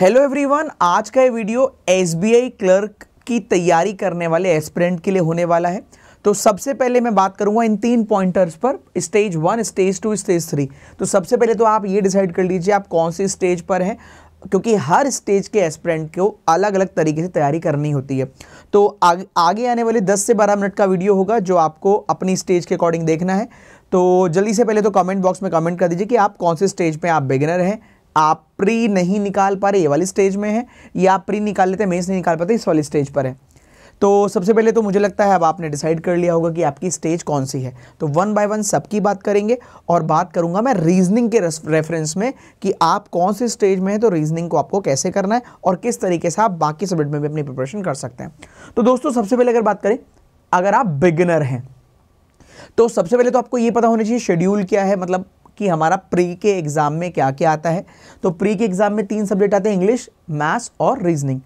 Hello everyone, आज का ये वीडियो एसबीआई क्लर्क की तैयारी करने वाले एस्पिरेंट के लिए होने वाला है। तो सबसे पहले मैं बात करूंगा इन 3 पॉइंटर्स पर, स्टेज 1, स्टेज 2, स्टेज 3। तो सबसे पहले तो आप ये डिसाइड कर लीजिए आप कौन सी स्टेज पर हैं, क्योंकि हर स्टेज के एस्पिरेंट को अलग अलग तरीके से तैयारी करनी होती है। तो आगे आने वाले 10 से 12 मिनट का वीडियो होगा जो आपको अपनी स्टेज के अकॉर्डिंग देखना है। तो जल्दी से पहले तो कमेंट बॉक्स में कमेंट कर दीजिए कि आप कौन से स्टेज पे आप बिगिनर हैं, आप प्री नहीं निकाल पा रहे ये वाली स्टेज में है, या आप प्री निकाल लेते मेंस नहीं निकाल पाते इस वाली स्टेज पर है। तो सबसे पहले तो मुझे लगता है अब आपने डिसाइड कर लिया होगा कि आपकी स्टेज कौन सी है। तो 1 बाय 1 सबकी बात करेंगे और बात करूंगा मैं रीजनिंग के रेफरेंस में कि आप कौन सी स्टेज में है, तो रीजनिंग को आपको कैसे करना है और किस तरीके से आप बाकी सब्जेक्ट में भी अपनी प्रिपरेशन कर सकते हैं। तो दोस्तों सबसे पहले अगर बात करें, अगर आप बिगिनर हैं तो सबसे पहले तो आपको ये पता होना चाहिए शेड्यूल क्या है, मतलब कि हमारा प्री के एग्जाम में क्या क्या आता है। तो प्री के एग्जाम में 3 सब्जेक्ट आते हैं, इंग्लिश, मैथ्स और रीजनिंग।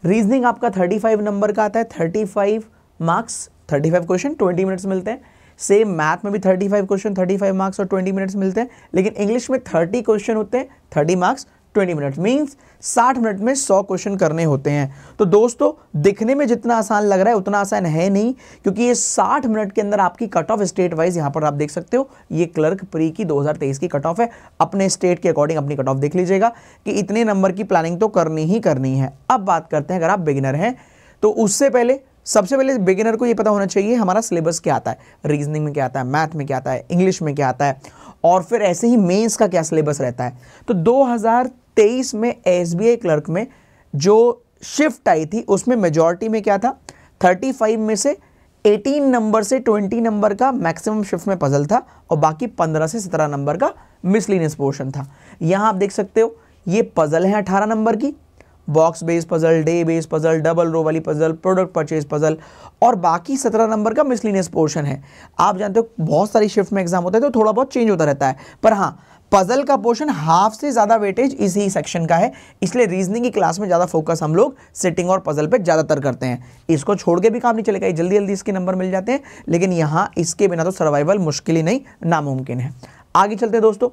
रीजनिंग आपका 35 नंबर का आता है, 35 मार्क्स, 35 क्वेश्चन 20 मिनट्स मिलते हैं। सेम मैथ में भी 35 क्वेश्चन 35 मार्क्स और 20 मिनट्स मिलते हैं, लेकिन इंग्लिश में 30 क्वेश्चन होते हैं, 30 मार्क्स 20 मिनट, मीन्स 60 मिनट में 100 क्वेश्चन करने होते हैं। तो दोस्तों दिखने में जितना आसान लग रहा है उतना आसान है नहीं, क्योंकि ये 60 मिनट के अंदर आपकी कट ऑफ स्टेट वाइज यहाँ पर आप देख सकते हो, ये क्लर्क प्री की 2023 की कट ऑफ है। अपने स्टेट के अकॉर्डिंग अपनी कट ऑफ देख लीजिएगा कि इतने नंबर की प्लानिंग तो करनी ही करनी है। अब बात करते हैं अगर आप बिगिनर हैं, तो उससे पहले सबसे पहले बिगिनर को ये पता होना चाहिए हमारा सिलेबस क्या आता है, रीजनिंग में क्या आता है, मैथ में क्या आता है, इंग्लिश में क्या आता है, और फिर ऐसे ही मेंस का क्या सिलेबस रहता है। तो 2023 में एसबीआई क्लर्क में जो शिफ्ट आई थी उसमें मेजॉरिटी में क्या था, 35 में से 18 नंबर से 20 नंबर का मैक्सिमम शिफ्ट में पजल था और बाकी 15 से 17 नंबर का मिसलिनियस पोर्शन था। यहां आप देख सकते हो ये पजल है 18 नंबर की, box base puzzle, day base puzzle, double row वाली पजल, प्रोडक्ट परचेज पजल, और बाकी 17 नंबर का मिसलिनियस पोर्शन है। आप जानते हो बहुत सारी शिफ्ट में एग्जाम होता है तो थोड़ा बहुत चेंज होता रहता है, पर हाँ पजल का पोर्शन हाफ से ज्यादा वेटेज इसी सेक्शन का है, इसलिए रीजनिंग की क्लास में ज्यादा फोकस हम लोग सिटिंग और पजल पे ज्यादातर करते हैं। इसको छोड़ के भी काम नहीं चलेगा, जल्दी जल्दी इसके नंबर मिल जाते हैं, लेकिन यहाँ इसके बिना तो सर्वाइवल मुश्किल ही नहीं नामुमकिन है। आगे चलते हैं दोस्तों,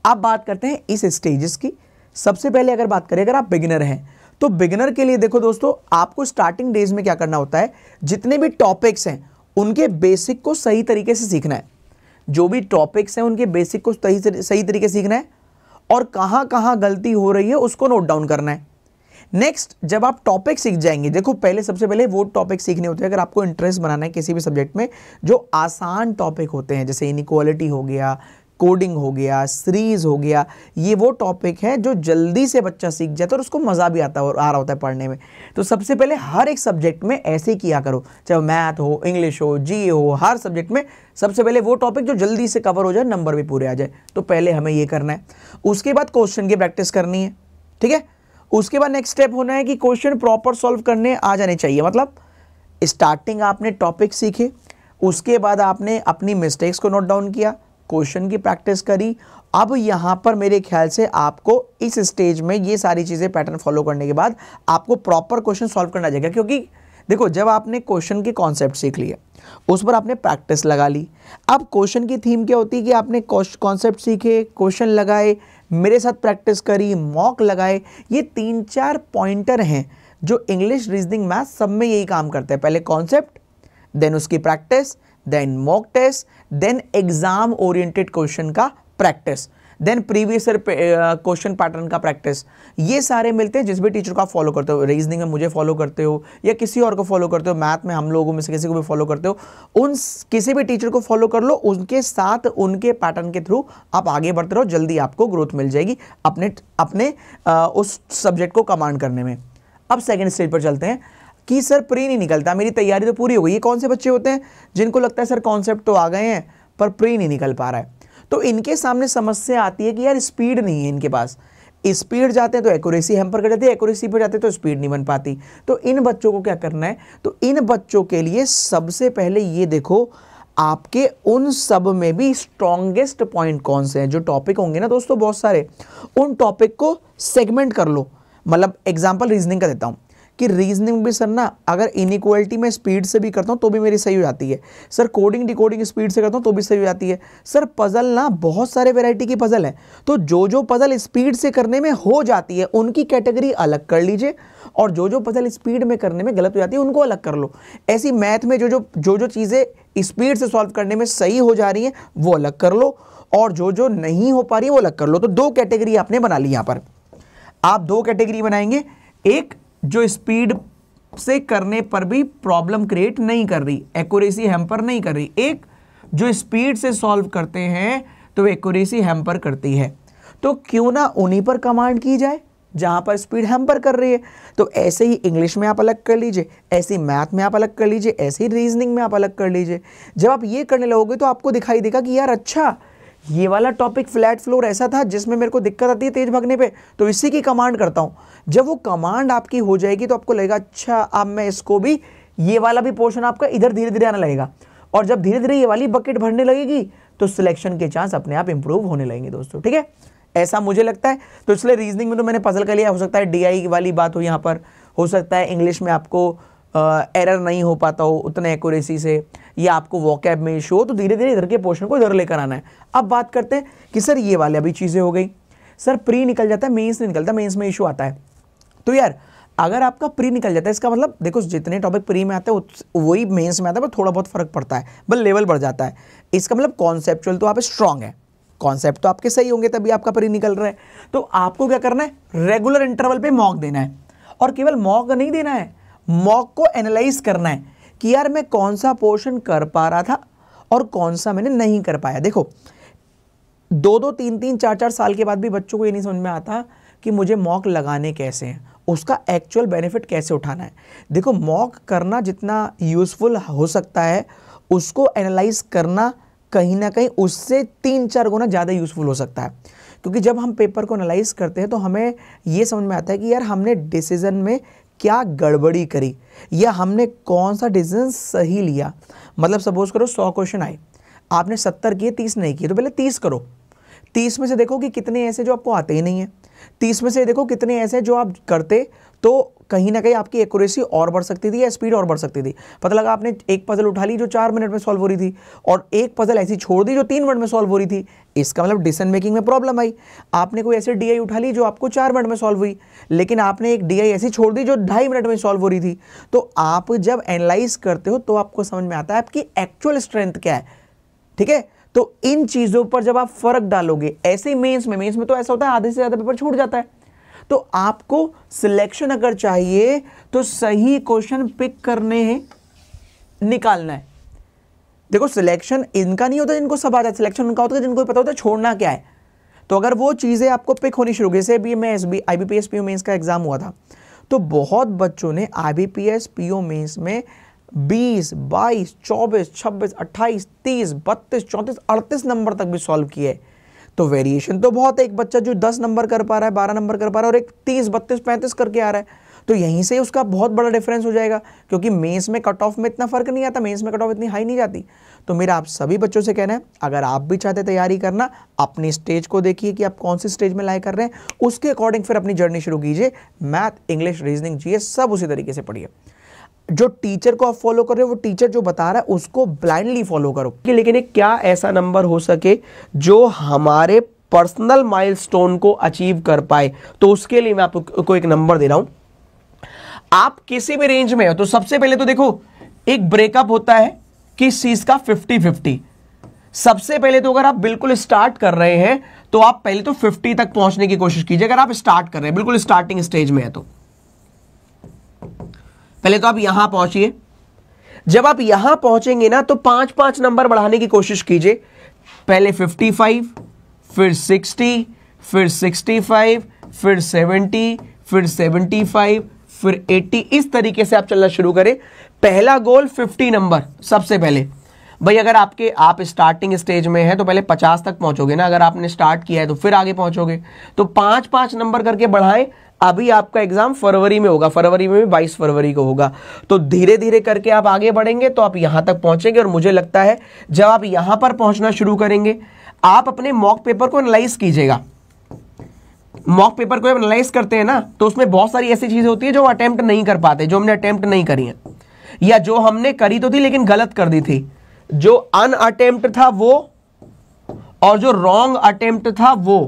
अब बात करते हैं इस स्टेजेस की। सबसे पहले अगर बात करें, अगर आप बिगिनर हैं तो बिगिनर के लिए देखो दोस्तों, आपको स्टार्टिंग डेज में क्या करना होता है, जितने भी टॉपिक्स हैं उनके बेसिक को सही तरीके से सीखना है। जो भी टॉपिक्स हैं उनके बेसिक को सही तरीके से सीखना है और कहां कहां गलती हो रही है उसको नोट डाउन करना है। नेक्स्ट, जब आप टॉपिक सीख जाएंगे, देखो पहले सबसे पहले वो टॉपिक सीखने होते हैं अगर आपको इंटरेस्ट बनाना है किसी भी सब्जेक्ट में, जो आसान टॉपिक होते हैं, जैसे इनइक्वालिटी हो गया, कोडिंग हो गया, सीरीज हो गया, ये वो टॉपिक है जो जल्दी से बच्चा सीख जाता है और उसको मजा भी आ रहा होता है पढ़ने में। तो सबसे पहले हर एक सब्जेक्ट में ऐसे किया करो, चाहे मैथ हो, इंग्लिश हो, जीए हो, हर सब्जेक्ट में सबसे पहले वो टॉपिक जो जल्दी से कवर हो जाए, नंबर भी पूरे आ जाए, तो पहले हमें ये करना है। उसके बाद क्वेश्चन की प्रैक्टिस करनी है, ठीक है। उसके बाद नेक्स्ट स्टेप होना है कि क्वेश्चन प्रॉपर सॉल्व करने आ जाने चाहिए, मतलब स्टार्टिंग आपने टॉपिक सीखे, उसके बाद आपने अपनी मिस्टेक्स को नोट डाउन किया, क्वेश्चन की प्रैक्टिस करी। अब यहां पर मेरे ख्याल से आपको इस स्टेज में ये सारी चीजें पैटर्न फॉलो करने के बाद आपको प्रॉपर क्वेश्चन सॉल्व करना जाएगा, क्योंकि देखो जब आपने क्वेश्चन के कॉन्सेप्ट सीख लिए, उस पर आपने प्रैक्टिस लगा ली। अब क्वेश्चन की थीम क्या होती है कि आपने कॉन्सेप्ट सीखे, क्वेश्चन लगाए, मेरे साथ प्रैक्टिस करी, मॉक लगाए। ये 3-4 पॉइंटर हैं जो इंग्लिश, रीजनिंग, मैथ सब में यही काम करते हैं। पहले कॉन्सेप्ट, देन उसकी practice, then mock test, then exam oriented question का practice, then previous question pattern का प्रैक्टिस। ये सारे मिलते हैं जिस भी टीचर को आप फॉलो करते हो, रीजनिंग में मुझे फॉलो करते हो या किसी और को फॉलो करते हो, मैथ में हम लोगों में से किसी को भी फॉलो करते हो, उन किसी भी टीचर को फॉलो कर लो, उनके साथ उनके पैटर्न के थ्रू आप आगे बढ़ते रहो, जल्दी आपको ग्रोथ मिल जाएगी अपने उस सब्जेक्ट को कमांड करने में। अब सेकेंड स्टेज पर चलते हैं कि सर प्री नहीं निकलता, मेरी तैयारी तो पूरी हो गई। ये कौन से बच्चे होते हैं जिनको लगता है सर कॉन्सेप्ट तो आ गए हैं पर प्री नहीं निकल पा रहा है, तो इनके सामने समस्या आती है कि यार स्पीड नहीं है इनके पास, स्पीड जाते हैं तो एक्यूरेसी हैम्पर कर जाती है, एक्यूरेसी पर जाते हैं तो स्पीड नहीं बन पाती। तो इन बच्चों को क्या करना है, तो इन बच्चों के लिए सबसे पहले ये देखो आपके उन सब में भी स्ट्रॉन्गेस्ट पॉइंट कौन से हैं। जो टॉपिक होंगे ना दोस्तों बहुत सारे, उन टॉपिक को सेगमेंट कर लो। मतलब एग्जाम्पल रीजनिंग का देता हूं कि रीजनिंग भी सर ना अगर इनइक्वालिटी में स्पीड से भी करता हूँ तो भी मेरी सही हो जाती है सर, कोडिंग डिकोडिंग स्पीड से करता हूँ तो भी सही हो जाती है सर। पजल ना बहुत सारे वैरायटी की पजल है, तो जो पजल स्पीड से करने में हो जाती है उनकी कैटेगरी अलग कर लीजिए, और जो पजल स्पीड में करने में गलत हो जाती है उनको अलग कर लो। ऐसी मैथ में जो चीज़ें स्पीड से सॉल्व करने में सही हो जा रही हैं वो अलग कर लो, और जो नहीं हो पा रही है वो अलग कर लो। तो दो कैटेगरी आपने बना ली। यहां पर आप दो कैटेगरी बनाएंगे, एक जो स्पीड से करने पर भी प्रॉब्लम क्रिएट नहीं कर रही, एक्यूरेसी हैम्पर नहीं कर रही, एक जो स्पीड से सॉल्व करते हैं तो एक्यूरेसी हैम्पर करती है। तो क्यों ना उन्हीं पर कमांड की जाए जहां पर स्पीड हैम्पर कर रही है। तो ऐसे ही इंग्लिश में आप अलग कर लीजिए, ऐसे ही मैथ में आप अलग कर लीजिए, ऐसे ही रीजनिंग में आप अलग कर लीजिए। जब आप ये करने लगोगे तो आपको दिखाई देगा कि यार अच्छा ये वाला टॉपिक फ्लैट फ्लोर ऐसा था जिसमें मेरे को दिक्कत आती है तेज भागने पे, तो इसी की कमांड करता हूं। जब वो कमांड आपकी हो जाएगी तो आपको लगेगा अच्छा अब मैं इसको भी, ये वाला भी पोर्शन आपका इधर धीरे धीरे आने लगेगा, और जब धीरे धीरे ये वाली बकेट भरने लगेगी तो सिलेक्शन के चांस अपने आप इंप्रूव होने लगेंगे दोस्तों, ठीक है, ऐसा मुझे लगता है। तो इसलिए रीजनिंग में तो मैंने पजल कर लिया, हो सकता है डीआई वाली बात हो यहाँ पर, हो सकता है इंग्लिश में आपको एरर नहीं हो पाता हो उतने एक्यूरेसी से, या आपको वोकैब में इशू हो, तो धीरे धीरे इधर के पोर्शन को इधर लेकर आना है। अब बात करते हैं कि सर ये वाले अभी चीज़ें हो गई, सर प्री निकल जाता है, मेंस नहीं निकलता, मेंस में इशू आता है। तो यार अगर आपका प्री निकल जाता है इसका मतलब देखो जितने टॉपिक प्री में आते हैं वही मेंस में आता है, पर थोड़ा बहुत फर्क पड़ता है, बस लेवल बढ़ जाता है। इसका मतलब कॉन्सेप्चुअल तो आप स्ट्रांग है, कॉन्सेप्ट तो आपके सही होंगे तभी आपका प्री निकल रहा है। तो आपको क्या करना है, रेगुलर इंटरवल पे मॉक देना है, और केवल मॉक नहीं देना है, मॉक को एनालाइज करना है कि यार मैं कौन सा पोर्शन कर पा रहा था और कौन सा मैंने नहीं कर पाया। देखो 2-2, 3-3, 4-4 साल के बाद भी बच्चों को ये नहीं समझ में आता कि मुझे मॉक लगाने कैसे हैं, उसका एक्चुअल बेनिफिट कैसे उठाना है। देखो मॉक करना जितना यूजफुल हो सकता है, उसको एनालाइज करना कहीं ना कहीं उससे 3-4 गुना ज़्यादा यूजफुल हो सकता है, क्योंकि जब हम पेपर को एनालाइज करते हैं तो हमें ये समझ में आता है कि यार हमने डिसीजन में क्या गड़बड़ी करी, या हमने कौन सा डिसीजन सही लिया। मतलब सपोज करो 100 क्वेश्चन आए, आपने 70 किए, 30 नहीं किए, तो पहले 30 करो। 30 में से देखो कि कितने ऐसे जो आपको आते ही नहीं है, 30 में से देखो कितने ऐसे जो आप करते तो कहीं ना कहीं आपकी एक्यूरेसी और बढ़ सकती थी या स्पीड और बढ़ सकती थी। पता लगा आपने एक पजल उठा ली जो 4 मिनट में सॉल्व हो रही थी, और एक पजल ऐसी छोड़ दी जो 3 मिनट में सॉल्व हो रही थी, इसका मतलब डिसीजन मेकिंग में प्रॉब्लम आई। आपने कोई ऐसी डीआई उठा ली जो आपको 4 मिनट में सॉल्व हुई, लेकिन आपने एक डीआई ऐसी छोड़ दी जो 2.5 मिनट में सॉल्व हो रही थी। तो आप जब एनालाइज करते हो तो आपको समझ में आता है आपकी एक्चुअल स्ट्रेंथ क्या है, ठीक है। तो इन चीजों पर जब आप फर्क डालोगे, ऐसे ही मेंस में तो ऐसा होता है आधे से ज्यादा पेपर छूट जाता है। तो आपको सिलेक्शन अगर चाहिए तो सही क्वेश्चन पिक करने हैं, निकालना है। देखो सिलेक्शन इनका नहीं होता जिनको सब आ जाता, सिलेक्शन उनका होता है जिनको पता होता है छोड़ना क्या है। तो अगर वो चीजें आपको पिक होनी शुरू, जैसे भी मैं IBPS PO मेंस का एग्जाम हुआ था, तो बहुत बच्चों ने IBPS PO मेंस में 20, 22, 24, 26, 28, 30, 32, 34, 38 नंबर तक भी सॉल्व किए। तो वेरिएशन तो बहुत है, एक बच्चा जो 10 नंबर कर पा रहा है, 12 नंबर कर पा रहा है, और एक 30, 32, 35 करके आ रहा है, तो यहीं से उसका बहुत बड़ा डिफरेंस हो जाएगा, क्योंकि मेंस में कट ऑफ में इतना फर्क नहीं आता, मेंस में कट ऑफ इतनी हाई नहीं जाती। तो मेरा आप सभी बच्चों से कहना है, अगर आप भी चाहते तैयारी करना, अपनी स्टेज को देखिए कि आप कौन सी स्टेज में लाइक कर रहे हैं, उसके अकॉर्डिंग फिर अपनी जर्नी शुरू कीजिए। मैथ, इंग्लिश, रीजनिंग, जीएस सब उसी तरीके से पढ़िए। जो टीचर को आप फॉलो कर रहे हो, वो टीचर जो बता रहा है उसको ब्लाइंडली फॉलो करो। लेकिन एक क्या ऐसा नंबर हो सके जो हमारे पर्सनल माइलस्टोन को अचीव कर पाए, तो उसके लिए मैं आपको एक नंबर दे रहा हूं। आप किसी भी रेंज में हो तो सबसे पहले तो देखो एक ब्रेकअप होता है किस चीज का, 50-50। सबसे पहले तो अगर आप बिल्कुल स्टार्ट कर रहे हैं तो आप पहले तो 50 तक पहुंचने की कोशिश कीजिए। अगर आप स्टार्ट कर रहे हैं, बिल्कुल स्टार्टिंग स्टेज में है, तो पहले तो आप यहां पहुंचिए। जब आप यहां पहुंचेंगे ना तो 5-5 नंबर बढ़ाने की कोशिश कीजिए। पहले 55, फिर 60, फिर 65, फिर 70, फिर 75, फिर 80, इस तरीके से आप चलना शुरू करें। पहला गोल 50 नंबर सबसे पहले। भाई अगर आप स्टार्टिंग स्टेज में है तो पहले 50 तक पहुंचोगे ना, अगर आपने स्टार्ट किया है तो फिर आगे पहुंचोगे। तो 5-5 नंबर करके बढ़ाएं। अभी आपका एग्जाम फरवरी में होगा, फरवरी में भी 22 फरवरी को होगा। तो धीरे धीरे करके आप आगे बढ़ेंगे तो आप यहां तक पहुंचेंगे। और मुझे लगता है जब आप यहां पर पहुंचना शुरू करेंगे, आप अपने मॉक पेपर को एनालाइज कीजिएगा। मॉक पेपर को एनालाइज करते हैं ना, तो उसमें बहुत सारी ऐसी चीजें होती है जो अटेम्प्ट नहीं कर पाते, जो हमने अटेम्प्ट नहीं करी है, या जो हमने करी तो थी लेकिन गलत कर दी थी। जो अनअटेम्प्ट था वो और जो रॉन्ग अटेम्प्ट था वो।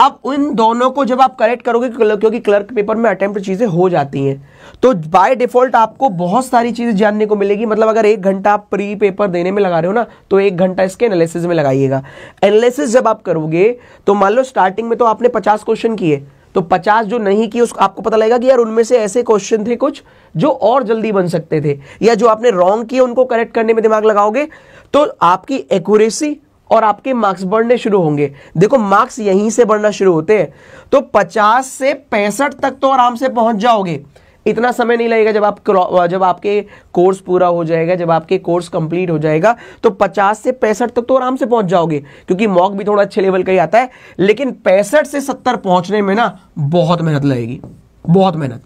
अब उन दोनों को जब आप करेक्ट करोगे, क्योंकि क्लर्क पेपर में अटेम्प्ट चीजें हो जाती हैं, तो बाय डिफॉल्ट आपको बहुत सारी चीजें जानने को मिलेगी। मतलब अगर 1 घंटा आप प्री पेपर देने में लगा रहे हो ना, तो 1 घंटा इसके एनालिसिस में लगाइएगा। एनालिसिस जब आप करोगे तो मान लो स्टार्टिंग में तो आपने 50 क्वेश्चन किए, तो 50 जो नहीं किए उसको आपको पता लगेगा कि यार उनमें से ऐसे क्वेश्चन थे कुछ जो और जल्दी बन सकते थे, या जो आपने रॉन्ग किए उनको करेक्ट करने में दिमाग लगाओगे तो आपकी एक्यूरेसी और आपके मार्क्स बढ़ने शुरू होंगे। देखो मार्क्स यहीं से बढ़ना शुरू होते हैं, तो 50 से 65 तक तो आराम से पहुंच जाओगे। इतना समय नहीं लगेगा। जब आपके कोर्स पूरा हो जाएगा, जब आपके कोर्स कंप्लीट हो जाएगा, तो 50 से 65 तक तो आराम से पहुंच जाओगे, क्योंकि मॉक भी थोड़ा अच्छे लेवल का ही आता है। लेकिन 65 से 70 पहुंचने में ना बहुत मेहनत लगेगी, बहुत मेहनत।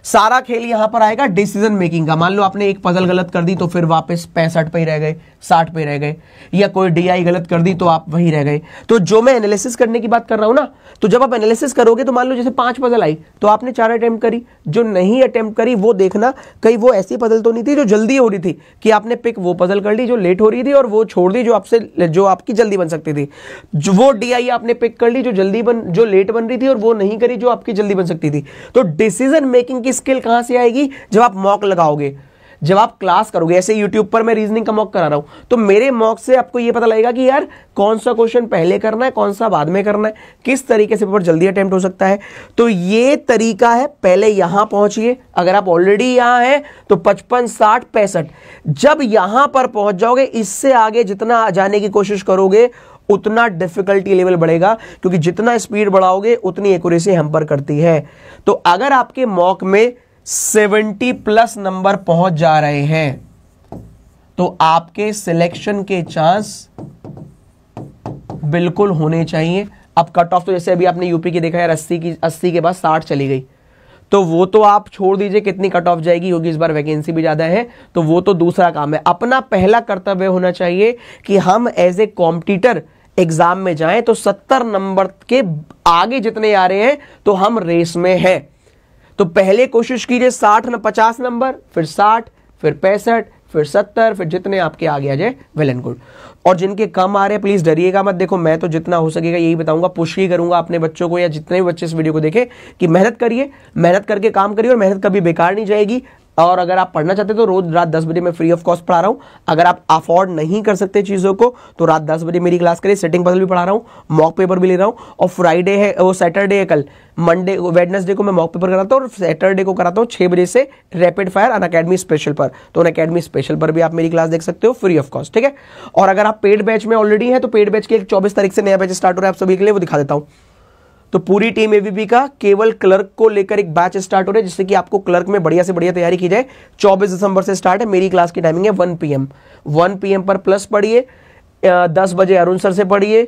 सारा खेल यहां पर आएगा डिसीजन मेकिंग का। मान लो आपने एक पजल गलत कर दी तो फिर वापस 65 पे ही रह गए, 60 पे रह गए, या कोई डीआई गलत कर दी तो आप वहीं रह गए। तो जो मैं एनालिसिस करने की बात कर रहा हूं ना, तो जब आप एनालिसिस करोगे तो मान लो जैसे 5 पजल आई तो आपने 4 अटेम्प्ट करी, जो नहीं अटेम्प्ट करी वो देखना कहीं वो ऐसी पजल तो नहीं थी जो जल्दी हो रही थी, कि आपने पिक वो पजल कर ली जो लेट हो रही थी और वो छोड़ दी जो आपकी जल्दी बन सकती थी। वो डीआई आपने पिक कर ली जो लेट बन रही थी, और वो नहीं करी जो आपकी जल्दी बन सकती थी। तो डिसीजन मेकिंग स्किल कहां से आएगी? जब आप मॉक लगाओगे, जब आप क्लास करोगे। ऐसे यूट्यूब पर मैं रीजनिंग का मॉक करा रहा हूं, तो मेरे मॉक से आपको यह पता लगेगा कि यार कौन सा क्वेश्चन पहले करना है, कौन सा बाद में करना है, किस तरीके से पेपर जल्दी अटेम्प्ट हो सकता है। तो ये तरीका है। पहले यहां पहुंचिए। अगर आप ऑलरेडी यहां हैं तो 55, 60, 65, जब यहां पर पहुंच जाओगे, इससे आगे जितना जाने की कोशिश करोगे उतना डिफिकल्टी लेवल बढ़ेगा, क्योंकि जितना स्पीड बढ़ाओगे उतनी एक्यूरेसी हैम्पर करती है। तो अगर आपके मॉक में 70+ नंबर पहुंच जा रहे हैं तो आपके सिलेक्शन के चांस बिल्कुल होने चाहिए। अब कट ऑफ तो जैसे अभी आपने यूपी की देखा यार, 80 के बाद 60 चली गई, तो वो तो आप छोड़ दीजिए कितनी कट ऑफ जाएगी, क्योंकि इस बार वैकेंसी भी ज्यादा है, तो वो तो दूसरा काम है। अपना पहला कर्तव्य होना चाहिए कि हम एज ए कॉम्पिटिटर एग्जाम में जाएं तो 70 नंबर के आगे जितने आ रहे हैं तो हम रेस में हैं। तो पहले कोशिश कीजिए 50 नंबर, फिर 60, फिर 65, फिर 70, फिर जितने आपके आगे आ जाए वेल एंड गुड। और जिनके कम आ रहे हैं प्लीज डरिएगा मत। देखो मैं तो जितना हो सकेगा यही बताऊंगा, पुश ही करूंगा अपने बच्चों को, या जितने भी बच्चे इस वीडियो को देखें, कि मेहनत करिए, मेहनत करके काम करिए, और मेहनत कभी बेकार नहीं जाएगी। और अगर आप पढ़ना चाहते तो रोज रात 10 बजे मैं फ्री ऑफ कॉस्ट पढ़ा रहा हूं। अगर आप अफोर्ड नहीं कर सकते चीजों को तो रात 10 बजे मेरी क्लास करिए। सेटिंग पजल भी पढ़ा रहा हूं, मॉक पेपर भी ले रहा हूं, और फ्राइडे है, वो सैटरडे है, कल मंडे वेडनेसडे को मैं मॉक पेपर कराता हूं, और सैटरडे को कराता हूं 6 बजे से रैपिड फायर अनअकैडमी स्पेशल पर। तो अनअकैडमी स्पेशल पर भी आप मेरी क्लास देख सकते हो फ्री ऑफ कॉस्ट, ठीक है। और अगर आप पेड बैच में ऑलरेडी है तो पेड बैच के 24 तारीख से नया बैच स्टार्ट हो रहा है आप सभी के लिए, वो दिखा देता हूं। तो पूरी टीम एबीपी का केवल क्लर्क को लेकर एक बैच स्टार्ट हो रहा है, जिससे कि आपको क्लर्क में बढ़िया से बढ़िया तैयारी की जाए। 24 दिसंबर से स्टार्ट है। मेरी क्लास की टाइमिंग है 1 PM पर प्लस पढ़िए, 10 बजे अरुण सर से पढ़िए,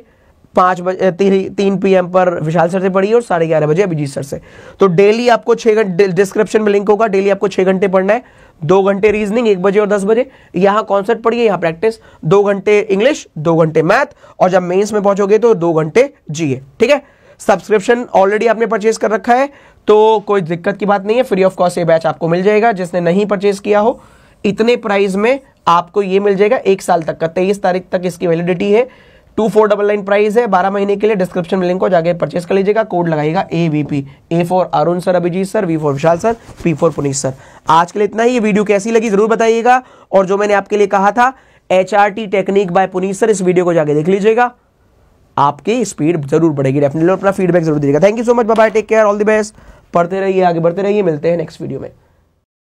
3 PM पर विशाल सर से पढ़िए, और 11:30 बजे अभिजीत सर से। तो डेली आपको 6 घंटे, डिस्क्रिप्शन में लिंक होगा, डेली आपको 6 घंटे पढ़ना है। 2 घंटे रीजनिंग 1 बजे और 10 बजे, यहाँ कॉन्सेप्ट पढ़िए, यहाँ प्रैक्टिस, 2 घंटे इंग्लिश, 2 घंटे मैथ, और जब मेंस में पहुंचोगे तो 2 घंटे जीए, ठीक है। सब्सक्रिप्शन ऑलरेडी आपने परचेज कर रखा है तो कोई दिक्कत की बात नहीं है, फ्री ऑफ कॉस्ट ये बैच आपको मिल जाएगा। जिसने नहीं परचेज किया हो, इतने प्राइस में आपको ये मिल जाएगा 1 साल तक का। 23 तारीख तक इसकी वैलिडिटी है। 2499 प्राइस है 12 महीने के लिए। डिस्क्रिप्शन में लिंक को जाके परचेज कर लीजिएगा। कोड लगाइएगा AVP, A for Arun sir, Abhijeet sir, V for Vishal sir, P for Puneet sir. आज के लिए इतना ही। ये वीडियो कैसी लगी जरूर बताइएगा, और जो मैंने आपके लिए कहा था HRT technique by Puneet sir, इस वीडियो को जाके देख लीजिएगा, आपकी स्पीड जरूर बढ़ेगी डेफिनेटली। अपना फीडबैक जरूर दीजिएगा। Thank you so much, bye bye, take care, all the best. पढ़ते रहिए, आगे बढ़ते रहिए, मिलते हैं नेक्स्ट वीडियो में।